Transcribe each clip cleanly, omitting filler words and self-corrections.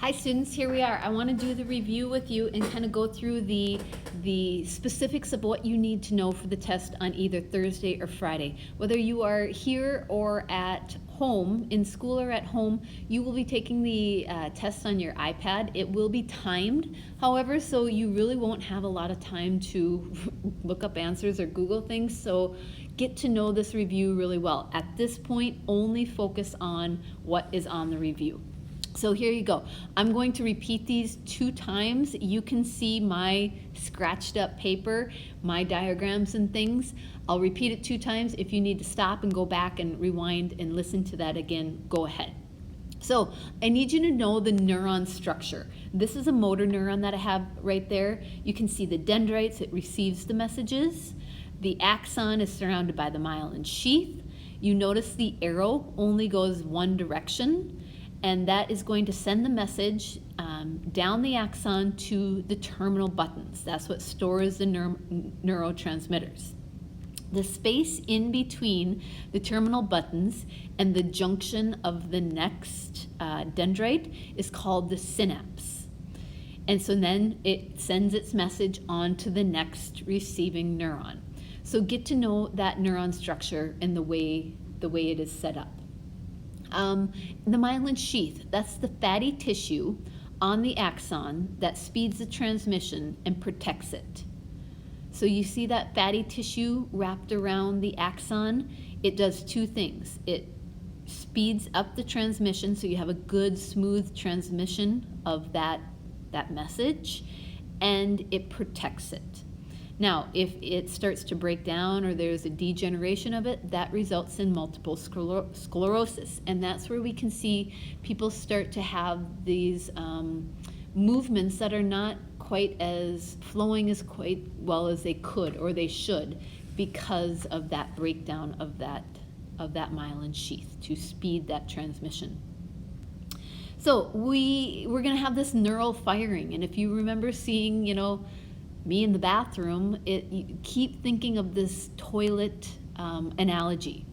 Hi students, here we are. I want to do the review with you and kind of go through the specifics of what you need to know for the test on either Thursday or Friday. Whether you are here or at home, in school or at home, you will be taking the test on your iPad. It will be timed, however, so you really won't have a lot of time to look up answers or Google things, so get to know this review really well. At this point, only focus on what is on the review. So here you go. I'm going to repeat these 2 times. You can see my scratched up paper, my diagrams and things. I'll repeat it 2 times. If you need to stop and go back and rewind and listen to that again, go ahead. So I need you to know the neuron structure. This is a motor neuron that I have right there. You can see the dendrites, it receives the messages. The axon is surrounded by the myelin sheath. You notice the arrow only goes one direction, and that is going to send the message down the axon to the terminal buttons. That's what stores the neurotransmitters. The space in between the terminal buttons and the junction of the next dendrite is called the synapse. And so then it sends its message on to the next receiving neuron. So get to know that neuron structure and the way it is set up. The myelin sheath, that's the fatty tissue on the axon that speeds the transmission and protects it. So you see that fatty tissue wrapped around the axon? It does 2 things. It speeds up the transmission so you have a good smooth transmission of that message, and it protects it. Now, if it starts to break down or there's a degeneration of it, that results in multiple sclerosis. And that's where we can see people start to have these movements that are not quite as flowing as quite well as they could or they should because of that breakdown of that myelin sheath to speed that transmission. So we're going to have this neural firing. And if you remember seeing, me in the bathroom, you keep thinking of this toilet analogy,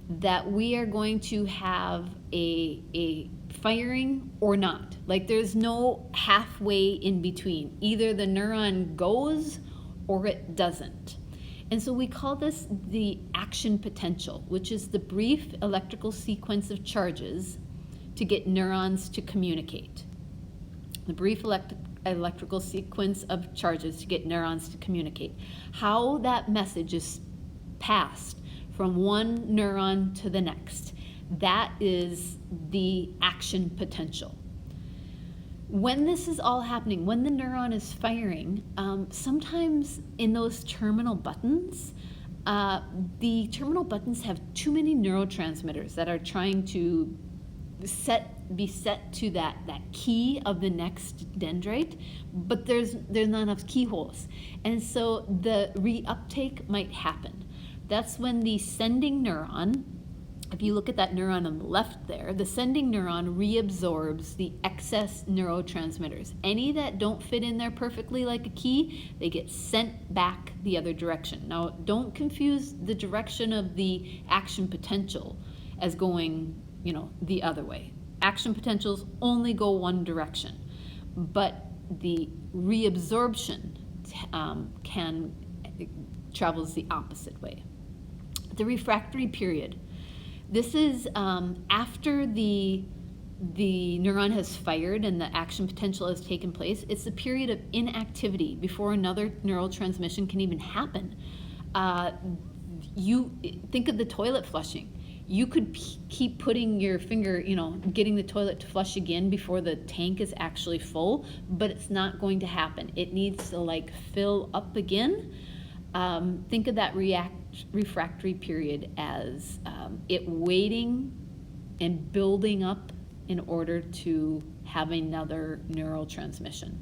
that we are going to have a firing or not. Like there's no halfway in between. Either the neuron goes or it doesn't. And so we call this the action potential, which is the brief electrical sequence of charges to get neurons to communicate. The brief electrical sequence of charges to get neurons to communicate. How that message is passed from one neuron to the next. That is the action potential. When this is all happening, when the neuron is firing, sometimes in those terminal buttons, the terminal buttons have too many neurotransmitters that are trying to be set to that key of the next dendrite, but there's not enough keyholes, and so the reuptake might happen. That's when the sending neuron, if you look at that neuron on the left there, the sending neuron reabsorbs the excess neurotransmitters. Any that don't fit in there perfectly like a key, they get sent back the other direction. Now, don't confuse the direction of the action potential as going the other way. Action potentials only go one direction, but the reabsorption travels the opposite way. The refractory period. This is after the neuron has fired and the action potential has taken place. It's the period of inactivity before another neural transmission can even happen. You think of the toilet flushing. You could keep putting your finger, getting the toilet to flush again before the tank is actually full, but it's not going to happen. It needs to fill up again. Think of that refractory period as it waiting and building up in order to have another neural transmission.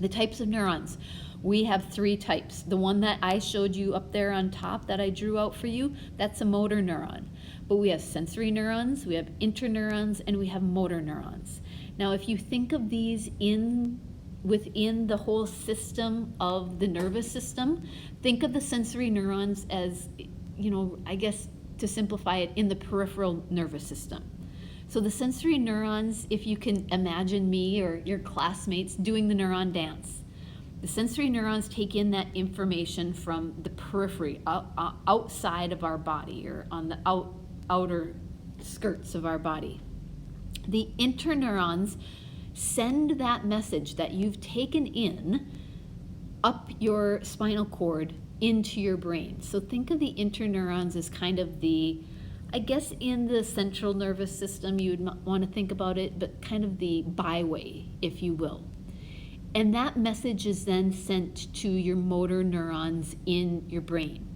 The types of neurons. We have 3 types. The one that I showed you up there on top that I drew out for you, that's a motor neuron. But we have sensory neurons, we have interneurons, and we have motor neurons. Now, if you think of these within the whole system of the nervous system, think of the sensory neurons as, I guess to simplify it, in the peripheral nervous system. So the sensory neurons, if you can imagine me or your classmates doing the neuron dance, the sensory neurons take in that information from the periphery, outside of our body, or on the outer skirts of our body. The interneurons send that message that you've taken in up your spinal cord into your brain. So think of the interneurons as kind of the, I guess in the central nervous system you would want to think about it, but kind of the byway, if you will. And that message is then sent to your motor neurons in your brain.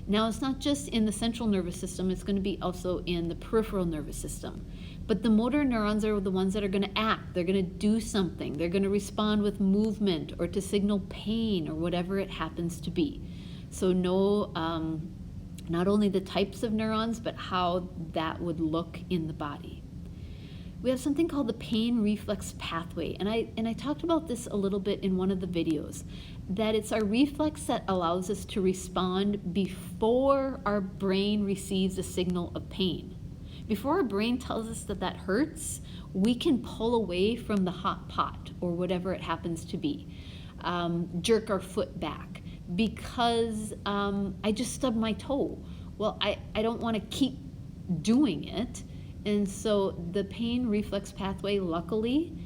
Now, it's not just in the central nervous system, it's going to be also in the peripheral nervous system. But the motor neurons are the ones that are going to act. They're going to do something. They're going to respond with movement or to signal pain or whatever it happens to be. So know not only the types of neurons, but how that would look in the body. We have something called the pain reflex pathway, and I talked about this a little bit in one of the videos, that it's our reflex that allows us to respond before our brain receives a signal of pain. Before our brain tells us that that hurts, we can pull away from the hot pot or whatever it happens to be, jerk our foot back because I just stubbed my toe. Well, I don't want to keep doing it. And so the pain reflex pathway, luckily,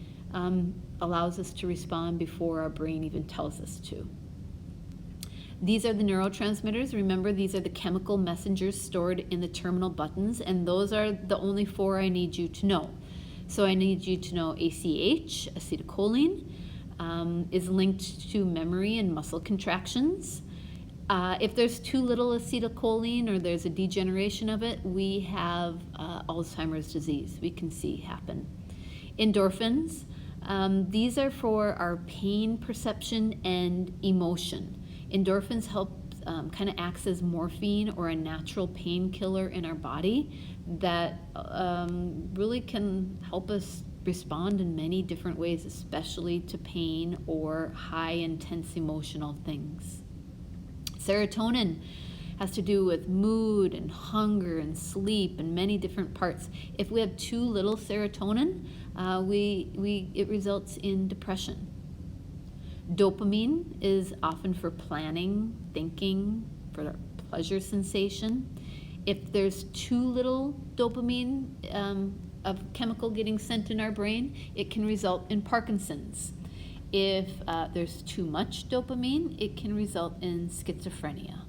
allows us to respond before our brain even tells us to. These are the neurotransmitters. Remember, these are the chemical messengers stored in the terminal buttons, and those are the only 4 I need you to know. So I need you to know ACH, acetylcholine, is linked to memory and muscle contractions. If there's too little acetylcholine or there's a degeneration of it, we have Alzheimer's disease we can see happen. Endorphins, these are for our pain perception and emotion. Endorphins help kind of acts as morphine or a natural painkiller in our body that really can help us respond in many different ways, especially to pain or high intense emotional things. Serotonin has to do with mood and hunger and sleep and many different parts. If we have too little serotonin, it results in depression. Dopamine is often for planning, thinking, for pleasure sensation. If there's too little dopamine of chemical getting sent in our brain, it can result in Parkinson's. If there's too much dopamine, it can result in schizophrenia.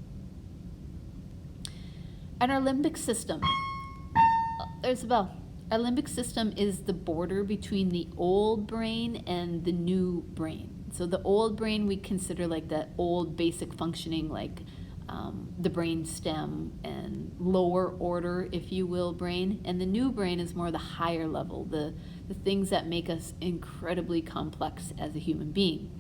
And our limbic system, there's a bell. Our limbic system is the border between the old brain and the new brain. So the old brain we consider like that old basic functioning, like the brain stem and lower order, if you will, brain. And the new brain is more the higher level, the things that make us incredibly complex as a human being.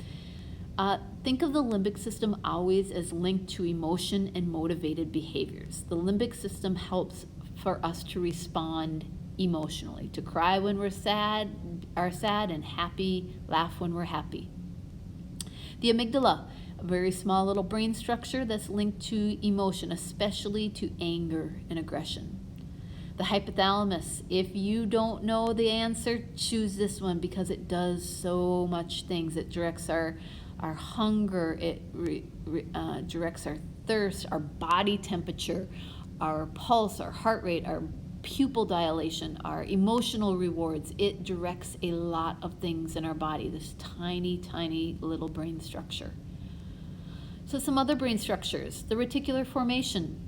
Think of the limbic system always as linked to emotion and motivated behaviors. The limbic system helps for us to respond emotionally, to cry when we're sad, and happy, laugh when we're happy. The amygdala, a very small little brain structure that's linked to emotion, especially to anger and aggression. The hypothalamus, if you don't know the answer, choose this one because it does so much things. It directs our hunger, it directs our thirst, our body temperature, our pulse, our heart rate, our pupil dilation, our emotional rewards. It directs a lot of things in our body, this tiny, tiny little brain structure. So some other brain structures, the reticular formation.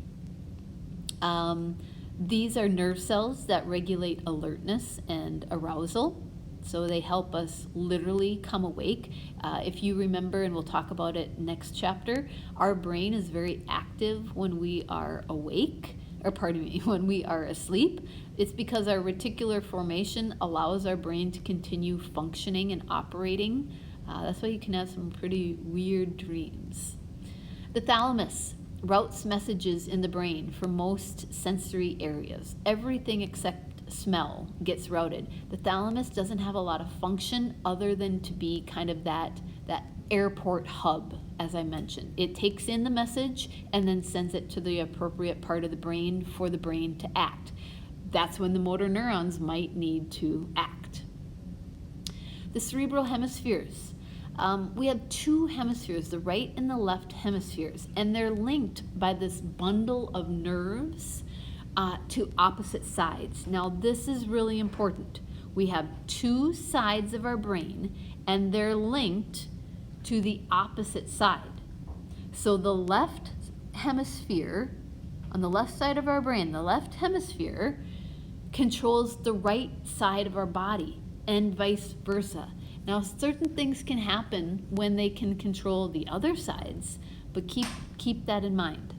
These are nerve cells that regulate alertness and arousal. So they help us literally come awake. If you remember, and we'll talk about it next chapter, our brain is very active when we are awake, when we are asleep. It's because our reticular formation allows our brain to continue functioning and operating. That's why you can have some pretty weird dreams. The thalamus routes messages in the brain for most sensory areas. Everything except smell gets routed. The thalamus doesn't have a lot of function other than to be kind of that airport hub, as I mentioned. It takes in the message and then sends it to the appropriate part of the brain for the brain to act. that's when the motor neurons might need to act. The cerebral hemispheres. We have two hemispheres, the right and the left hemispheres, and they're linked by this bundle of nerves to opposite sides. Now, this is really important. We have two sides of our brain, and they're linked to the opposite side. So the left hemisphere, on the left side of our brain, the left hemisphere controls the right side of our body, and vice versa. Now, certain things can happen when they can control the other sides, but keep that in mind.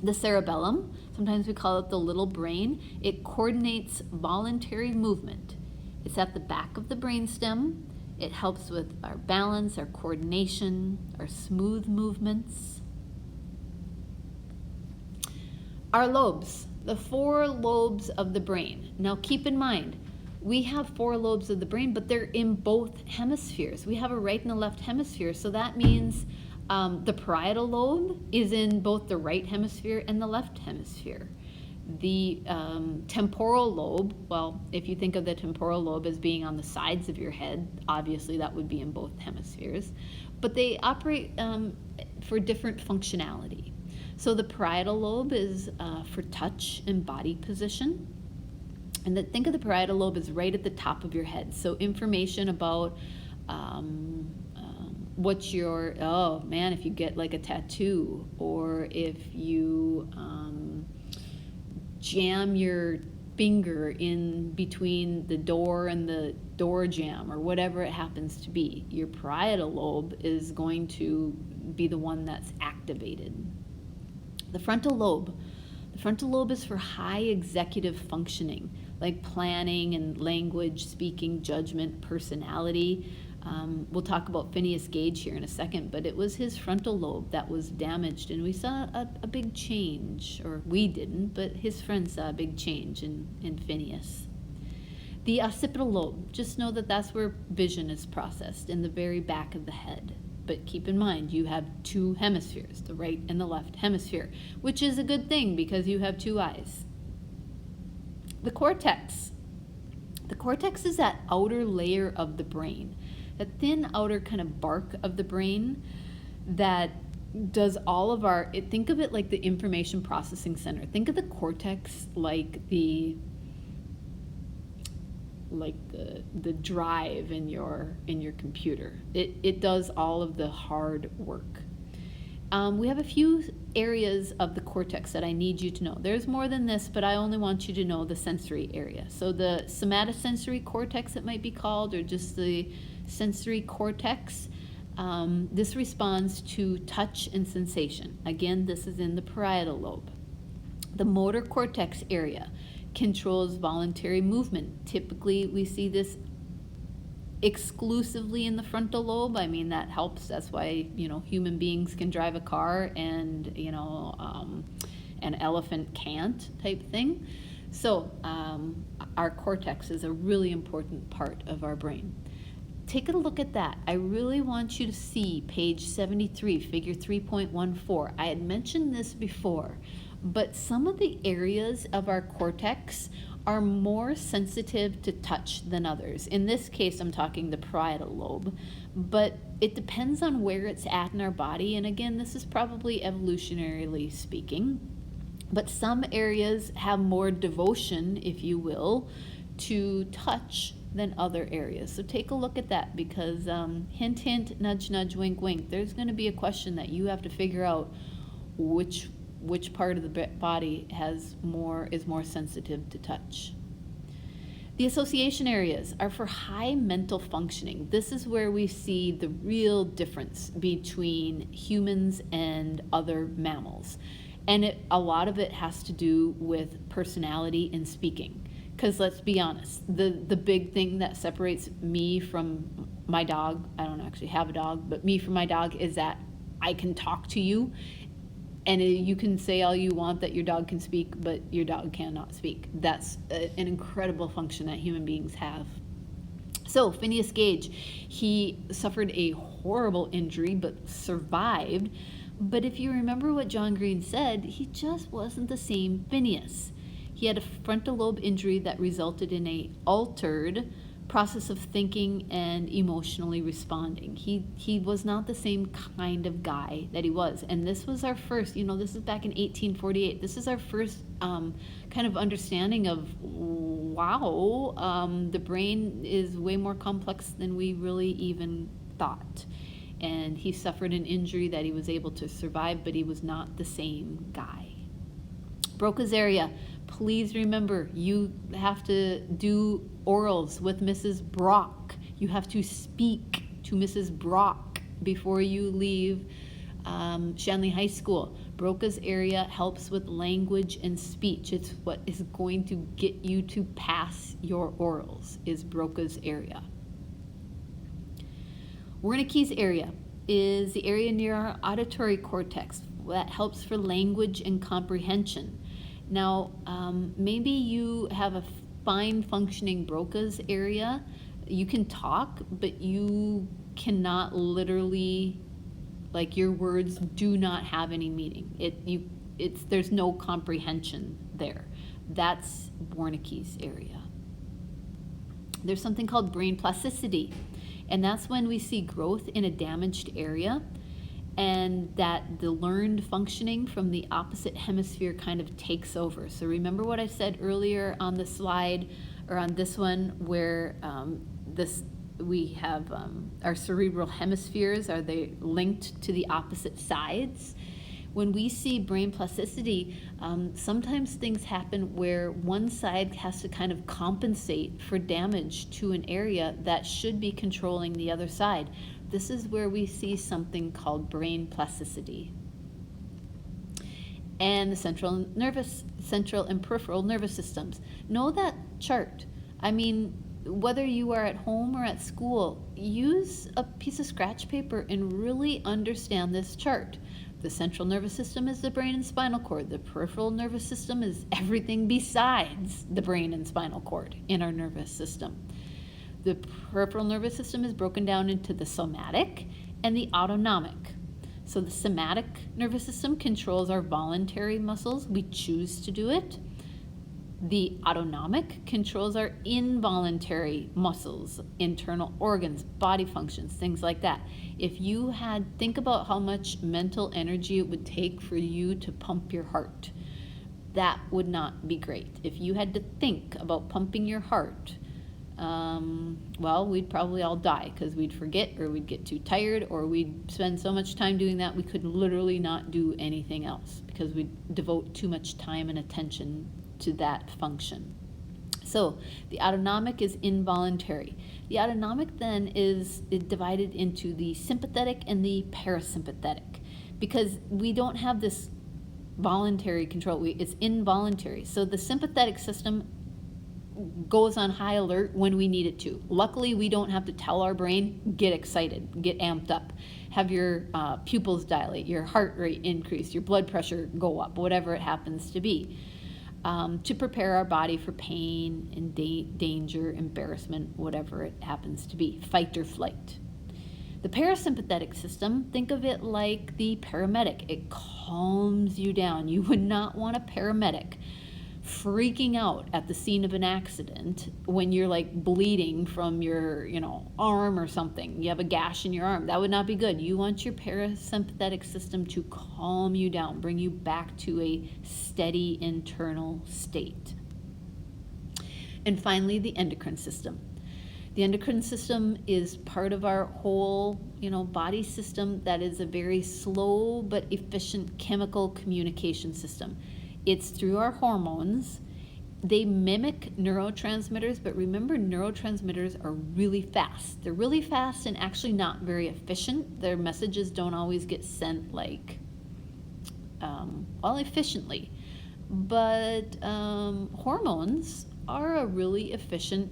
The cerebellum, sometimes we call it the little brain, it coordinates voluntary movement. It's at the back of the brainstem. It helps with our balance, our coordination, our smooth movements. Our lobes, the 4 lobes of the brain. Now keep in mind, we have 4 lobes of the brain, but they're in both hemispheres. We have a right and a left hemisphere, so that means the parietal lobe is in both the right hemisphere and the left hemisphere. The temporal lobe, well, if you think of the temporal lobe as being on the sides of your head, obviously that would be in both hemispheres, but they operate for different functionality. So the parietal lobe is for touch and body position. And think of the parietal lobe as right at the top of your head. So information about what's your, oh man, if you get like a tattoo, or if you jam your finger in between the door and the door jamb, or whatever it happens to be, your parietal lobe is going to be the one that's activated. The frontal lobe. The frontal lobe is for high executive functioning, like planning and language, speaking, judgment, personality. We'll talk about Phineas Gage here in a second, but it was his frontal lobe that was damaged, and we saw a big change, or we didn't, but his friends saw a big change in Phineas. The occipital lobe, just know that that's where vision is processed, in the very back of the head. But keep in mind, you have 2 hemispheres, the right and the left hemisphere, which is a good thing because you have 2 eyes. The cortex. The cortex is that outer layer of the brain, that thin outer kind of bark of the brain that does all of our, think of it like the information processing center. Think of the cortex like the drive in your computer. It does all of the hard work. We have a few areas of the cortex that I need you to know. There's more than this, but I only want you to know the sensory area. So the somatosensory cortex, it might be called, or just the sensory cortex. This responds to touch and sensation. Again, this is in the parietal lobe. The motor cortex area controls voluntary movement. Typically, we see this exclusively in the frontal lobe. I mean, that helps. That's why, human beings can drive a car and, an elephant can't, type thing. So our cortex is a really important part of our brain. Take a look at that. I really want you to see page 73, figure 3.14. I had mentioned this before, but some of the areas of our cortex are more sensitive to touch than others. In this case, I'm talking the parietal lobe, but it depends on where it's at in our body. And again, this is probably evolutionarily speaking, but some areas have more devotion, if you will, to touch than other areas. So take a look at that, because hint, hint, nudge, nudge, wink, wink, there's going to be a question that you have to figure out which part of the body is more sensitive to touch. The association areas are for high mental functioning. This is where we see the real difference between humans and other mammals. And a lot of it has to do with personality and speaking. Because let's be honest, the big thing that separates me from my dog, I don't actually have a dog, but me from my dog is that I can talk to you. And you can say all you want that your dog can speak, but your dog cannot speak. That's an incredible function that human beings have. So Phineas Gage, he suffered a horrible injury, but survived. But if you remember what John Green said, he just wasn't the same Phineas. He had a frontal lobe injury that resulted in a altered process of thinking and emotionally responding. He was not the same kind of guy that he was. And this was our first, this is back in 1848. This is our first kind of understanding of, wow, the brain is way more complex than we really even thought. And he suffered an injury that he was able to survive, but he was not the same guy. Broca's area. Please remember, you have to do orals with Mrs. Brock. You have to speak to Mrs. Brock before you leave Shanley High School. Broca's area helps with language and speech. It's what is going to get you to pass your orals, is Broca's area. Wernicke's area is the area near our auditory cortex that helps for language and comprehension. Now, maybe you have a fine functioning Broca's area. You can talk, but you cannot literally, like, your words do not have any meaning. There's no comprehension there. That's Wernicke's area. There's something called brain plasticity, and that's when we see growth in a damaged area, and that the learned functioning from the opposite hemisphere kind of takes over. So remember what I said earlier on the slide, or on this one, where we have our cerebral hemispheres, are they linked to the opposite sides? When we see brain plasticity, sometimes things happen where one side has to kind of compensate for damage to an area that should be controlling the other side. This is where we see something called brain plasticity. And the central and peripheral nervous systems. Know that chart. I mean, whether you are at home or at school, use a piece of scratch paper and really understand this chart. The central nervous system is the brain and spinal cord. The peripheral nervous system is everything besides the brain and spinal cord in our nervous system. The peripheral nervous system is broken down into the somatic and the autonomic. So the somatic nervous system controls our voluntary muscles. We choose to do it. The autonomic controls our involuntary muscles, internal organs, body functions, things like that. If you think about how much mental energy it would take for you to pump your heart. That would not be great. If you had to think about pumping your heart, well, we'd probably all die, because we'd forget, or we'd get too tired, or we'd spend so much time doing that we could literally not do anything else, because we'd devote too much time and attention to that function. So the autonomic is involuntary. The autonomic then is divided into the sympathetic and the parasympathetic, because we don't have this voluntary control. It's involuntary. So the sympathetic system goes on high alert when we need it to. Luckily, we don't have to tell our brain, get excited, get amped up, have your pupils dilate, your heart rate increase, your blood pressure go up, whatever it happens to be, to prepare our body for pain and danger, embarrassment, whatever it happens to be, fight or flight. The parasympathetic system, think of it like the paramedic. It calms you down. You would not want a paramedic freaking out at the scene of an accident when you're like bleeding from your, arm or something. You have a gash in your arm. That would not be good. You want your parasympathetic system to calm you down, bring you back to a steady internal state. And finally, the endocrine system. The endocrine system is part of our whole, body system that is a very slow but efficient chemical communication system. It's through our hormones. They mimic neurotransmitters, but remember, neurotransmitters are really fast. They're really fast and actually not very efficient. Their messages don't always get sent efficiently. But hormones are a really efficient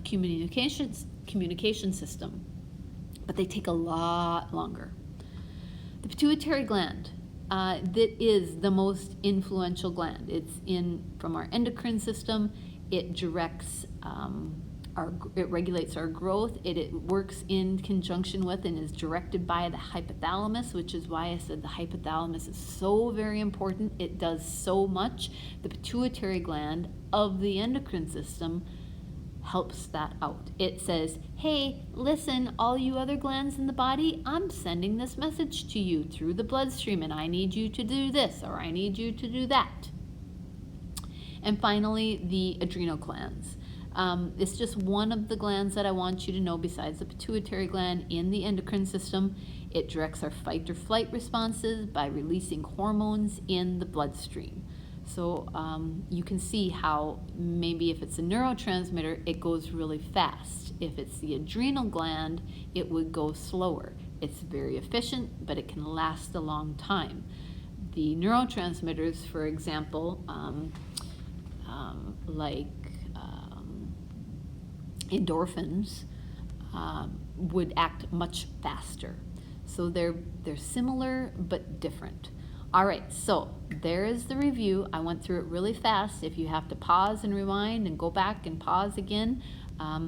communication system, but they take a lot longer. The pituitary gland. That is the most influential gland. It's from our endocrine system. It directs it regulates our growth. It works in conjunction with and is directed by the hypothalamus, which is why I said the hypothalamus is so very important. It does so much. The pituitary gland of the endocrine system helps that out. It says, hey, listen, all you other glands in the body, I'm sending this message to you through the bloodstream, and I need you to do this, or I need you to do that. And finally, the adrenal glands. It's just one of the glands that I want you to know besides the pituitary gland in the endocrine system. It directs our fight or flight responses by releasing hormones in the bloodstream. So you can see how maybe if it's a neurotransmitter, it goes really fast. If it's the adrenal gland, it would go slower. It's very efficient, but it can last a long time. The neurotransmitters, for example, like endorphins, would act much faster. So they're similar but different. All right, so there is the review. I went through it really fast. If you have to pause and rewind and go back and pause again,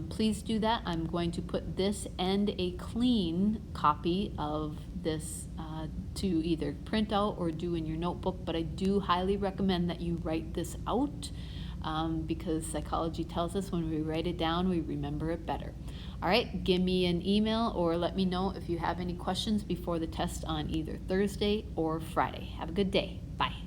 please do that. I'm going to put this and a clean copy of this to either print out or do in your notebook, but I do highly recommend that you write this out because psychology tells us when we write it down, we remember it better. All right, give me an email or let me know if you have any questions before the test on either Thursday or Friday. Have a good day. Bye.